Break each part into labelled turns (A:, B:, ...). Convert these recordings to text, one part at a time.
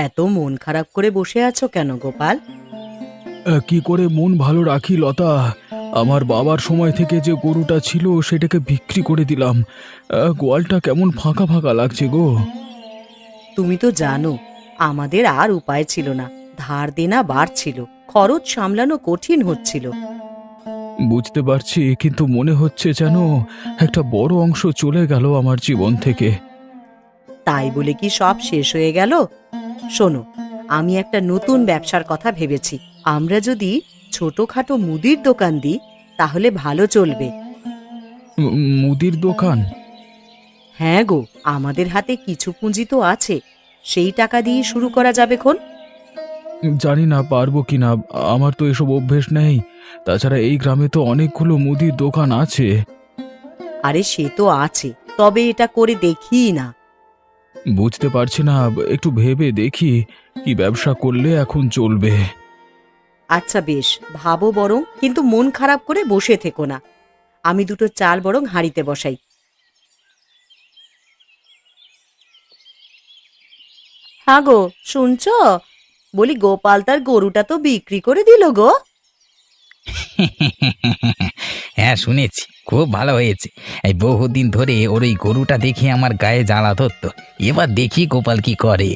A: এত মন খারাপ করে বসে আছো কেন গোপাল?
B: কি করে মন ভালো রাখি লতা? আমার বাবার সময় থেকে যে গরুটা ছিল সেটাকে বিক্রি করে দিলাম। গোয়ালটা কেমন ফাঁকা ফাঁকা লাগছে গো।
A: তুমি তো জানো আমাদের আর উপায় ছিল না, ধার দেনা বাড়ছিল, খরচ সামলানো কঠিন হচ্ছিল।
B: বুঝতে পারছি, কিন্তু মনে হচ্ছে যেন একটা বড় অংশ চলে গেল আমার জীবন থেকে।
A: তাই বলে কি সব শেষ হয়ে গেল? শোনো, আমি একটা নতুন ব্যবসার কথা ভেবেছি। আমরা যদি ছোটখাটো মুদির দোকান দিই তাহলে ভালো চলবে।
B: মুদির দোকান?
A: হ্যাঁ গো, আমাদের হাতে কিছু পুঁজি তো আছে, সেই টাকা দিয়ে শুরু করা যাবে খন।
B: জানি না পারবো কিনা, আমার তো এসব অভ্যেস নেই। তাছাড়া এই গ্রামে তো অনেকগুলো মুদির দোকান আছে।
A: আরে সে তো আছে, তবে এটা করে দেখি না।
B: বুঝতে পারছি না, একটু ভেবে দেখি কি ব্যবসা করলে এখন চলবে।
A: আচ্ছা বেশ, ভাবো বরং, কিন্তু মন খারাপ করে বসে থেকো না। আমি দুটো চাল বরং হাঁড়িতে বসাই। হ্যাঁ গো, শুনছো? বলি গোপাল তার গরুটা তো বিক্রি করে দিল গো।
C: হ্যাঁ, শুনেছি খুব ভালো হয়েছে। এই বহুদিন ধরে ওর ওই গরুটা দেখে আমার গায়ে জ্বালা ধরতো। এবার দেখি গোপাল কি করে।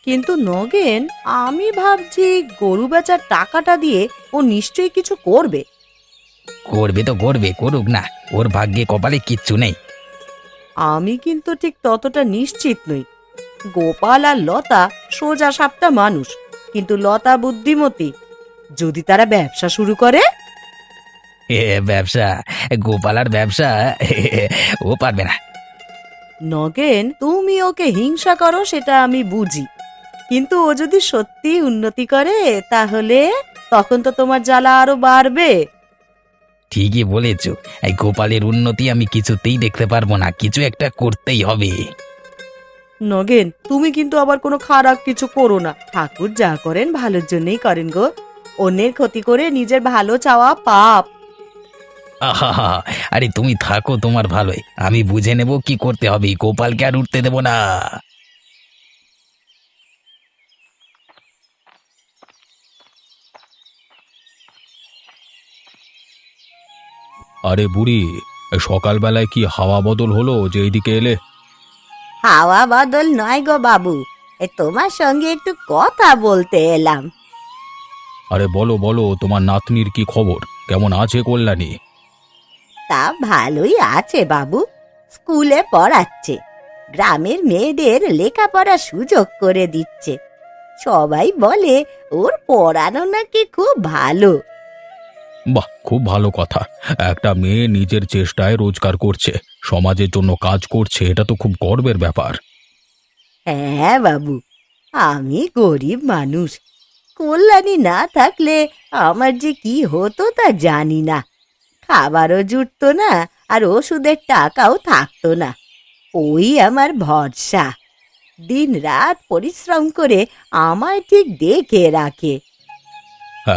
A: কিন্তু নগেন, আমি ভাবছি গরু বেচার টাকাটা দিয়ে ও নিশ্চয়ই কিছু করবে।
C: করবে তো করবে, করুক না, ওর ভাগ্যে কপালে কিচ্ছু নেই।
A: আমি কিন্তু ঠিক ততটা নিশ্চিত নই। গোপাল আর লতা সোজা সাপটা মানুষ, কিন্তু লতা বুদ্ধিমতী। যদি তারা ব্যবসা শুরু করে,
C: ব্যবসা? গোপাল আর ব্যবসা? ও পারবে না।
A: নগেন, তুমি ওকে হিংসা করো সেটা আমি বুঝি, কিন্তু ও যদি সত্যি উন্নতি করে তাহলে তখন তো তোমার জ্বালা আরো বাড়বে।
C: ঠিকই বলেছ, এই গোপালের উন্নতি আমি কিছুতেই দেখতে পারবো না, কিছু একটা করতেই হবে।
A: নগেন, তুমি কিন্তু আবার কোনো খারাপ কিছু করো না। ঠাকুর যা করেন ভালোর জন্যই করেন গো। অন্যের ক্ষতি করে নিজের ভালো চাওয়া পাপ।
C: আহা, আরে তুমি থাকো তোমার ভালোই, আমি বুঝে নেব কি করতে হবে, গোপালকে আর উঠতে দেব না।
B: আরে বুড়ি, সকালবেলায় কি হাওয়া বদল হলো যে এইদিকে এলে?
A: হাওয়া বদল নয় গো বাবু, তোমার সঙ্গে একটু কথা বলতে এলাম।
B: আরে বলো বলো, তোমার নাতনির কি খবর? কেমন আছে কল্যাণী?
A: তা ভালোই আছে বাবু, স্কুলে পড়াচ্ছে, গ্রামের মেয়েদের লেখাপড়ার সুযোগ করে দিচ্ছে। সবাই বলে ওর পড়ানো নাকি খুব ভালো।
B: বাহ, খুব ভালো কথা। একটা মেয়ে নিজের চেষ্টায় রোজগার করছে, সমাজের জন্য কাজ করছে, এটা তো খুব গর্বের ব্যাপার।
A: হ্যাঁ বাবু, আমি গরিব মানুষ, কল্যাণী না থাকলে আমার যে কি হতো তা জানি না। খাবারও জুটতো না, আর ওষুধের টাকাও থাকতো না। ওই আমার ভরসা, দিন রাত পরিশ্রম করে আমায় ঠিক দেখে রাখে।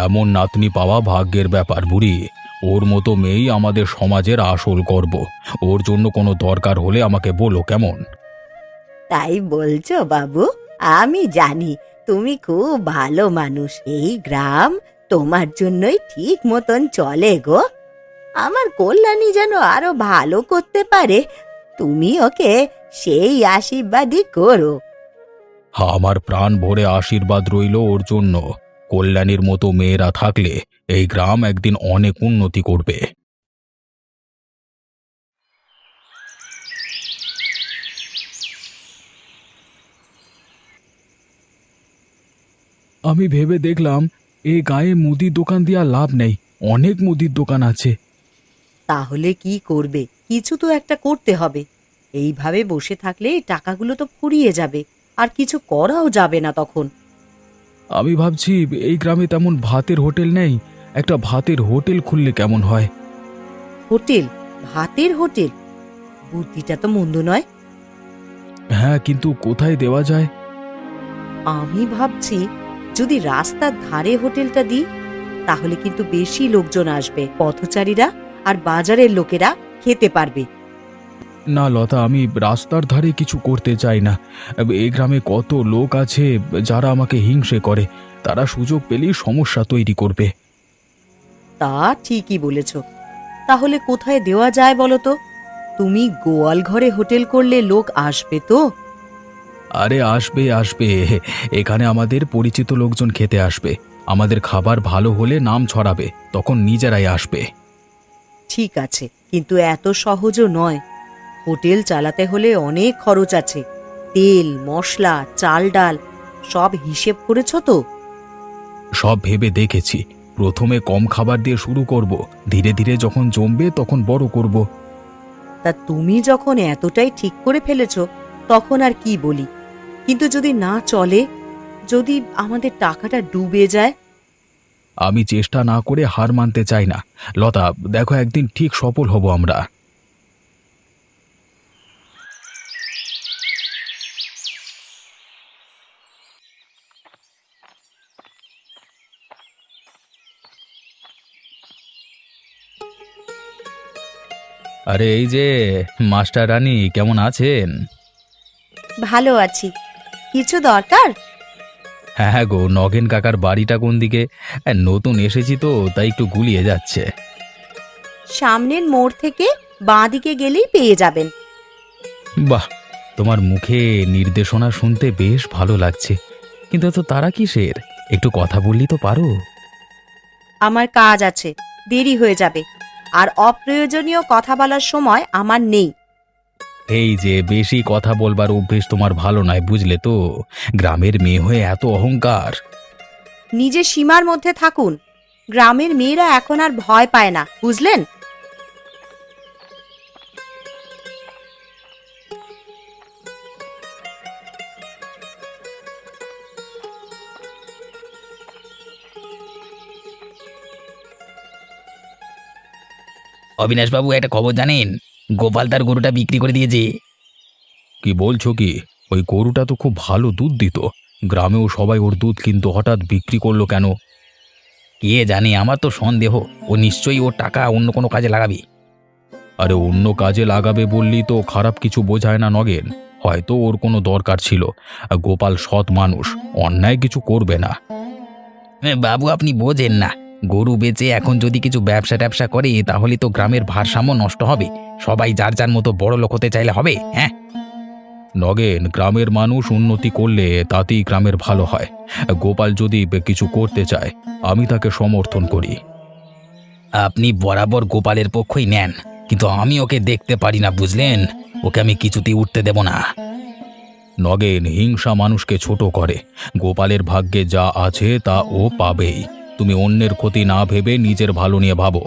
B: এমন নাতনি পাওয়া ভাগ্যের ব্যাপার বুড়ি। ওর মতো মেয়েই আমাদের সমাজের আসল গর্ব। ওর জন্য কোনো দরকার হলে আমাকে বলো, কেমন?
A: তাই বলছো বাবু? আমি জানি তুমি খুব ভালো মানুষ, এই গ্রাম তোমার জন্যই ঠিক মতন চলে গো। আমার কল্যাণী যেন আরো ভালো করতে পারে, তুমি ওকে সেই আশীর্বাদই করো।
B: আমার প্রাণ ভরে আশীর্বাদ রইল ওর জন্য। কল্যাণীর মতো মেয়েরা থাকলে এই গ্রাম একদিন অনেক উন্নতি করবে। আমি ভেবে দেখলাম এই গায়ে মুদির দোকান দিয়া লাভ নেই, অনেক মুদির দোকান আছে।
A: তাহলে কি করবে? কিছু তো একটা করতে হবে। এইভাবে বসে থাকলে টাকাগুলো তো ফুরিয়ে যাবে, আর কিছু করাও যাবে না তখন।
B: আমি ভাবছি এই গ্রামে তেমন ভাতের হোটেল নেই, একটা ভাতের হোটেল খুললে কেমন হয়?
A: হোটেল? ভাতের হোটেল? বুদ্ধিটা তো মন্দ নয়।
B: হ্যাঁ, কিন্তু কোথায় দেওয়া যায়?
A: আমি ভাবছি যদি রাস্তার ধারে হোটেলটা দিই তাহলে কিন্তু বেশি লোকজন আসবে, পথচারীরা আর বাজারের লোকেরা খেতে পারবে।
B: না লতা, আমি রাস্তার ধারে কিছু করতে চাই না। এই গ্রামে কত লোক আছে যারা আমাকে হিংসে করে, তারা সুযোগ পেলেই সমস্যা তৈরি করবে।
A: তা ঠিকই বলেছ। তাহলে কোথায় দেওয়া যায় বলো তো? তুমি গোয়াল ঘরে হোটেল করলে লোক আসবে তো?
B: আরে আসবে আসবে, এখানে আমাদের পরিচিত লোকজন খেতে আসবে। আমাদের খাবার ভালো হলে নাম ছড়াবে, তখন নিজেরাই আসবে।
A: ঠিক আছে, কিন্তু এত সহজও নয়। হোটেল চালাতে হলে অনেক খরচ আছে। তেল, মশলা, চাল ডাল সব হিসেব করেছ তো?
B: সব ভেবে দেখেছি। প্রথমে কম খাবার দিয়ে শুরু করব, ধীরে ধীরে যখন জমবে তখন বড় করব।
A: তা তুমি যখন এতটাই ঠিক করে ফেলেছ, তখন আর কি বলি। কিন্তু যদি না চলে, যদি আমাদের টাকাটা ডুবে যায়?
B: আমি চেষ্টা না করে হার মানতে চাই না লতা। দেখো, একদিন ঠিক সফল হব আমরা। আরে এই যে মাস্টার রানী, কেমন আছেন?
A: ভালো আছি। কিছু দরকার?
B: হ্যাঁ হ্যাঁ গো, নগেন কাকার বাড়িটা কোন দিকে? নতুন এসেছি তো, তাই একটু গুলিয়ে যাচ্ছে।
A: সামনের মোড় থেকে বাঁ দিকে গেলেই পেয়ে যাবেন।
B: বাহ, তোমার মুখে নির্দেশনা শুনতে বেশ ভালো লাগছে। কিন্তু এত তারা কিসের? একটু কথা বললি তো পারো।
A: আমার কাজ আছে, দেরি হয়ে যাবে। আর অপ্রয়োজনীয় কথা বলার সময় আমার নেই।
B: এই যে বেশি কথা বলবার অভ্যেস তোমার ভালো নয়, বুঝলে তো? গ্রামের মেয়ে হয়ে এত অহংকার।
A: নিজে সীমার মধ্যে থাকুন। গ্রামের মেয়েরা এখন আর ভয় পায় না, বুঝলেন?
C: অবিনাশবাবু, একটা খবর জানেন? গোপাল তার গরুটা বিক্রি করে দিয়েছে।
B: কি বলছো কি? ওই গরুটা তো খুব ভালো দুধ দিত, গ্রামেও সবাই ওর দুধ, কিন্তু হঠাৎ বিক্রি করলো কেন?
C: কে জানে, আমার তো সন্দেহ ও নিশ্চয়ই ওর টাকা অন্য কোনো কাজে লাগাবে।
B: আরে অন্য কাজে লাগাবে বললি তো খারাপ কিছু বোঝায় না নগেন। হয়তো ওর কোনো দরকার ছিল। গোপাল সৎ মানুষ, অন্যায় কিছু করবে না।
C: বাবু, আপনি বোঝেন না। গরু বেচে এখন যদি কিছু ব্যবসা ট্যাবসা করে তাহলে তো গ্রামের ভারসাম্য নষ্ট হবে। সবাই যার যার মতো বড় লোক হতে চাইলে হবে? হ্যাঁ
B: নগেন, গ্রামের মানুষ উন্নতি করলে তাতেই গ্রামের ভালো হয়। গোপাল যদি কিছু করতে চায়, আমি তাকে সমর্থন করি।
C: আপনি বরাবর গোপালের পক্ষই নেন, কিন্তু আমি ওকে দেখতে পারি না, বুঝলেন? ওকে আমি কিছুতেই উঠতে দেব না।
B: নগেন, হিংসা মানুষকে ছোট করে। গোপালের ভাগ্যে যা আছে তা ও পাবেই। তুমি অন্যের ক্ষতি না ভেবে নিজের ভালো নিয়ে ভাবো।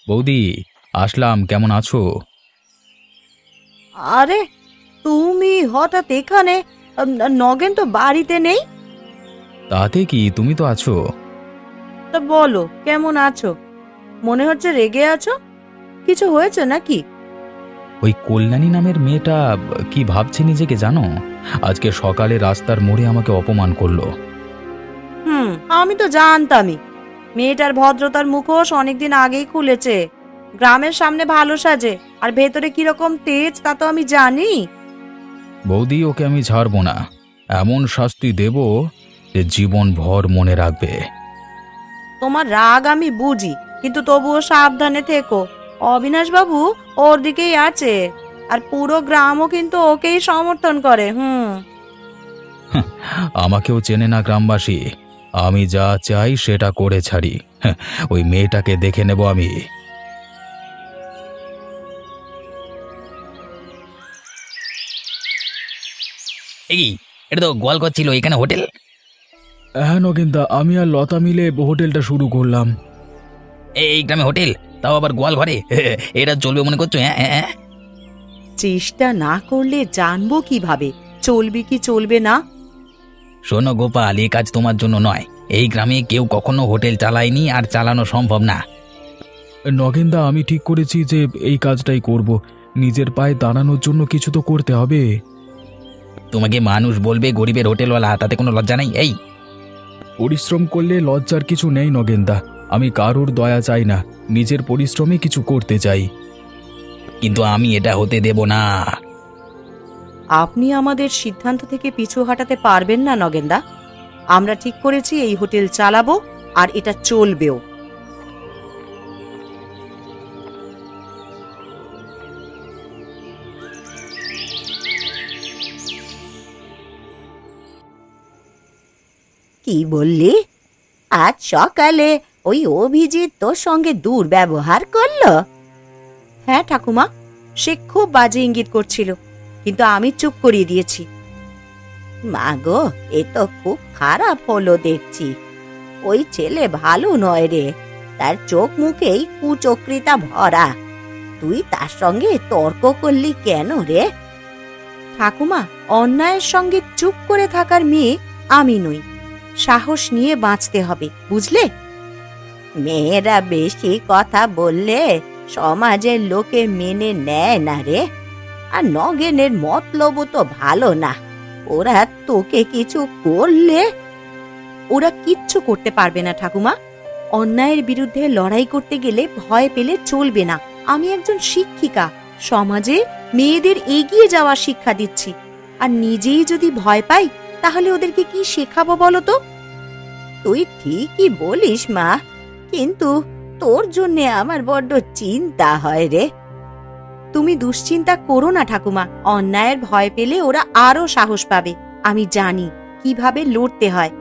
B: বৌদি, আসলাম, কেমন আছো?
A: আরে, তুমি হঠাৎ এখানে? নগেন তো বাড়িতে নেই।
B: তাতে কি, তুমি তো আছো।
A: তা বলো, কেমন আছো? মনে হচ্ছে রেগে আছো। কিছু হয়েছে নাকি?
B: ওই কল্যাণী নামের মেয়েটা কি ভাবছে নিজেকে জানো? আজকে সকালে রাস্তার মোড়ে আমাকে অপমান করলো।
A: আমি তো জানতামই। মেয়েটার ভদ্রতার মুখোশ অনেকদিন আগেই খুলেছে। গ্রামের সামনে ভালো সাজে, আর ভেতরে কিরকম তেজ তা তো আমি জানি।
B: বৌদি, ওকে আমি ছাড়বো না। এমন শাস্তি দেব যে জীবন ভর মনে রাখবে।
A: তোমার রাগ আমি বুঝি, কিন্তু তবুও সাবধানে থেকো। অবিনাশ বাবু ওর দিকেই আছে, আর পুরো গ্রামও কিন্তু ওকেই সমর্থন করে।
B: আমাকেও চেনে না গ্রামবাসী। আমি যা চাই সেটা করে ছাড়ি। ওই মেয়েটাকে দেখে নেব আমি।
C: এই, এটা তো গোয়ালঘর ছিল, এখানে হোটেল?
B: হ্যাঁ নগেনদা, আমি আর লতা মিলে হোটেলটা শুরু করলাম।
C: এই গ্রামে হোটেল, তাও আবার গোয়াল ঘরে? এটা চলবে মনে করছো? হ্যাঁ হ্যাঁ।
A: চেষ্টা না করলে জানবো কিভাবে চলবে কি চলবে না?
C: শোনো গোপাল, এই কাজ তোমার জন্য নয়। এই গ্রামে কেউ কখনো হোটেল চালায়নি, আর চালানো সম্ভব না।
B: নগেনদা, আমি ঠিক করেছি যে এই কাজটাই করব। নিজের পায়ে দাঁড়ানোর জন্য কিছু তো করতে হবে।
C: তোমাকে মানুষ বলবে গরিবের হোটেলওয়ালা, তাতে কোনো লজ্জা নেই? এই
B: পরিশ্রম করলে লজ্জার কিছু নেই নগেনদা। আমি কারোর দয়া চাই না, নিজের পরিশ্রমে কিছু করতে চাই।
C: কিন্তু আমি এটা হতে দেব না।
A: আপনি আমাদের সিদ্ধান্ত থেকে পিছু হটাতে পারবেন না নগেনদা। আমরা ঠিক করেছি এই হোটেল চালাবো, আর এটা চলবেও। কি বললি? আজ সকালে ওই অভিজিৎ তোর সঙ্গে দুর্ব্যবহার করলো? হ্যাঁ ঠাকুমা, সে খুব বাজে ইঙ্গিত করছিল, কিন্তু আমি চুপ করিয়ে দিয়েছি। মাগো, এ তো খুব খারাপ হলো দেখছি। ওই ছেলে ভালো নয় রে, তার চোখ মুখেই কুচক্রিতা ভরা। তুই তার সঙ্গে তর্ক করলি কেন রে? ঠাকুমা, অন্যায়ের সঙ্গে চুপ করে থাকার মেয়ে আমি নই। সাহস নিয়ে বাঁচতে হবে, বুঝলে? মেয়েরা বেশি কথা বললে সমাজের লোকে মেনে নেয় না রে। আর নগেনের মতলবও তো ভালো না। ওরা তোকে কিছু করলে? ওরা কিচ্ছু করতে পারবে না ঠাকুমা। অন্যায়ের বিরুদ্ধে লড়াই করতে গেলে ভয় পেলে চলবে না। আমি একজন শিক্ষিকা, সমাজে মেয়েদের এগিয়ে যাওয়ার শিক্ষা দিচ্ছি। আর নিজেই যদি ভয় পাই, তাহলে ওদেরকে কি শেখাবো বলো তো? তুই ঠিকই বলিস মা, কিন্তু তোর জন্যে আমার বড্ড চিন্তা হয় রে। তুমি দুশ্চিন্তা করো না ঠাকুমা, অন্যায়ের ভয় পেলে ওরা আরো সাহস পাবে। আমি জানি কিভাবে লড়তে হয়।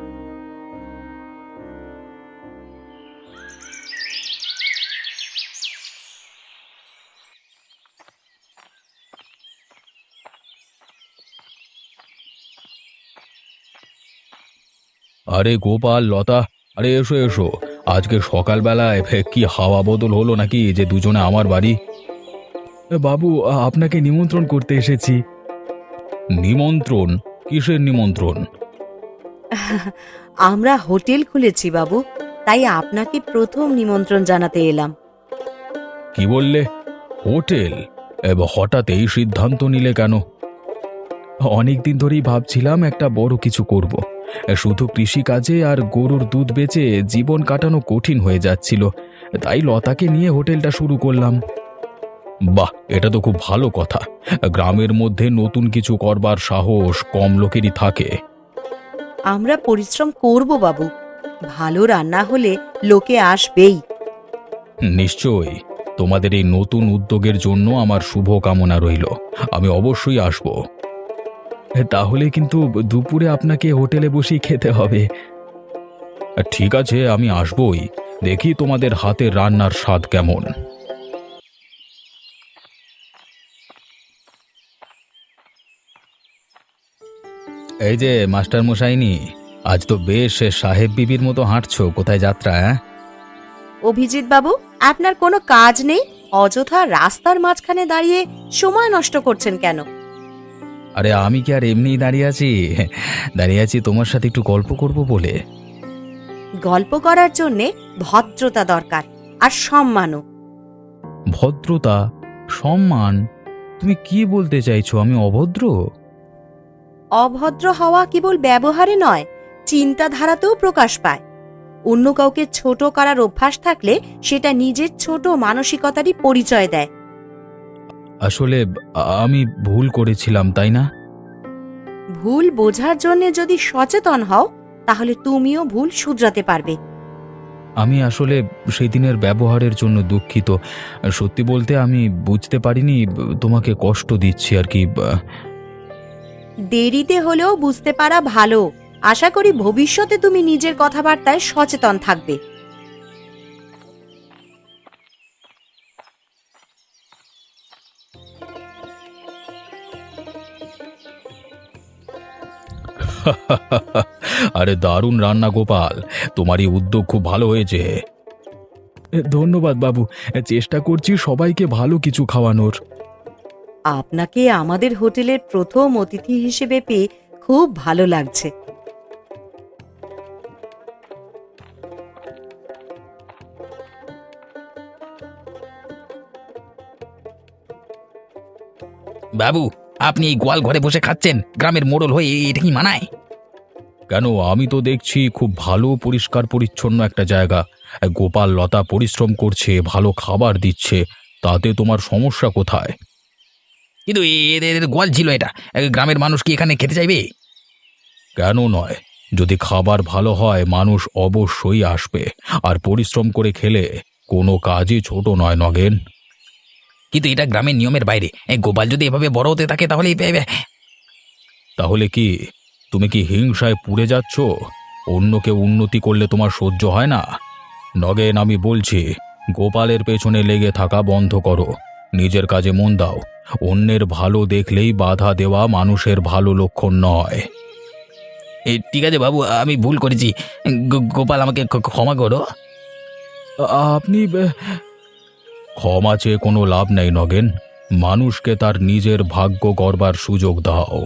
B: আরে গোপাল, লতা, আরে এসো এসো। আজকে সকালবেলায় কি হাওয়া বদল হলো নাকি যে দুজনে আমার বাড়ি? বাবু, আপনাকে নিমন্ত্রণ করতে এসেছি। নিমন্ত্রণ? কিসের নিমন্ত্রণ?
A: আমরা হোটেল খুলেছি বাবু, তাই আপনাকে প্রথম নিমন্ত্রণ জানাতে এলাম।
B: কি বললে? হোটেল? হঠাৎ এই সিদ্ধান্ত নিলে কেন? অনেকদিন ধরেই ভাবছিলাম একটা বড় কিছু করব। শুধু কৃষিকাজে আর গরুর দুধ বেচে জীবন কাটানো কঠিন হয়ে যাচ্ছিল, তাই লতাকে নিয়ে হোটেলটা শুরু করলাম। বাহ, এটা তো খুব ভালো কথা। গ্রামের মধ্যে নতুন কিছু করবার সাহস কম লোকেরই থাকে।
A: আমরা পরিশ্রম করব বাবু, ভালো রান্না হলে লোকে আসবেই।
B: নিশ্চয়ই। তোমাদের এই নতুন উদ্যোগের জন্য আমার শুভ কামনা রইল। আমি অবশ্যই আসব। তাহলে কিন্তু দুপুরে আপনাকে হোটেলে বসেই খেতে হবে। ঠিক আছে, আমি আসবই। দেখি তোমাদের হাতের রান্নার স্বাদ কেমন। এই যে মাস্টার মশাইনি, আজ তো বেশ সাহেব বিবির মতো হাঁটছো। কোথায় যাত্রা?
A: অভিজিৎ বাবু, আপনার কোনো কাজ নেই? অযথা রাস্তার মাঝখানে দাঁড়িয়ে সময় নষ্ট করছেন কেন?
B: আরে আমি কি আর এমনিই দাঁড়িয়ে আছি? দাঁড়িয়ে আছি তোমার সাথে একটু গল্প করব বলে।
A: গল্প করার জন্যে ভদ্রতা দরকার, আর সম্মানও।
B: ভদ্রতা? সম্মান? তুমি কি বলতে চাইছো? আমি অভদ্র?
A: অভদ্র হওয়া কেবল ব্যবহারে নয়, চিন্তাধারাতেও প্রকাশ পায়। অন্য কাউকে ছোট করার অভ্যাস থাকলে সেটা নিজের ছোট মানসিকতারই পরিচয় দেয়।
B: আসলে আমি ভুল করেছিলাম, তাই না?
A: ভুল বোঝার জন্য যদি সচেতন হও, তাহলে তুমিও ভুল শুধরাতে পারবে।
B: আমি আসলে সেদিনের ব্যবহারের জন্য দুঃখিত। সত্যি বলতে আমি বুঝতে পারিনি তোমাকে কষ্ট দিচ্ছি আর কি।
A: দেরিতে হলেও বুঝতে পারা ভালো। আশা করি ভবিষ্যতে তুমি নিজের কথাবার্তায় সচেতন থাকবে।
B: আরে দারুণ রান্না গোপাল, তোমার এই উদ্যোগ খুব ভালো হয়েছে। ধন্যবাদ বাবু, চেষ্টা করছি সবাইকে ভালো কিছু খাওয়ানোর।
A: আপনাকে আমাদের হোটেলের প্রথম অতিথি হিসেবে পেয়ে খুব ভালো লাগছে।
C: বাবু, আপনি এই গোয়াল ঘরে বসে খাচ্ছেন গ্রামের মোড়ল হয়ে, এটা কি মানায়?
B: কেন, আমি তো দেখছি খুব ভালো পরিষ্কার পরিচ্ছন্ন একটা জায়গা। গোপাল লতা পরিশ্রম করছে, ভালো খাবার দিচ্ছে, তাতে তোমার সমস্যা কোথায়?
C: কিন্তু এদের গোয়াল ছিল এটা, গ্রামের মানুষ কি এখানে খেতে চাইবে?
B: কেন নয়? যদি খাবার ভালো হয় মানুষ অবশ্যই আসবে, আর পরিশ্রম করে খেলে কোনো কাজই ছোট নয় নগেন।
C: কিন্তু এটা গ্রামের নিয়মের বাইরে। গোপাল যদি এভাবে বড় হতে থাকে তাহলে
B: তাহলে কি তুমি কি হিংসায় পুড়ে যাচ্ছ? অন্যকে উন্নতি করলে তোমার সহ্য হয় না? নগেন, আমি বলছি, গোপালের পেছনে লেগে থাকা বন্ধ করো, নিজের কাজে মন দাও। অন্যের ভালো দেখলেই বাধা দেওয়া মানুষের ভালো লক্ষণ নয়।
C: ঠিক আছে বাবু, আমি ভুল করেছি। গোপাল, আমাকে ক্ষমা করো।
B: আপনি ক্ষমা চেয়ে কোনো লাভ নেই নগেন। মানুষকে তার নিজের ভাগ্য গড়বার সুযোগ দাও।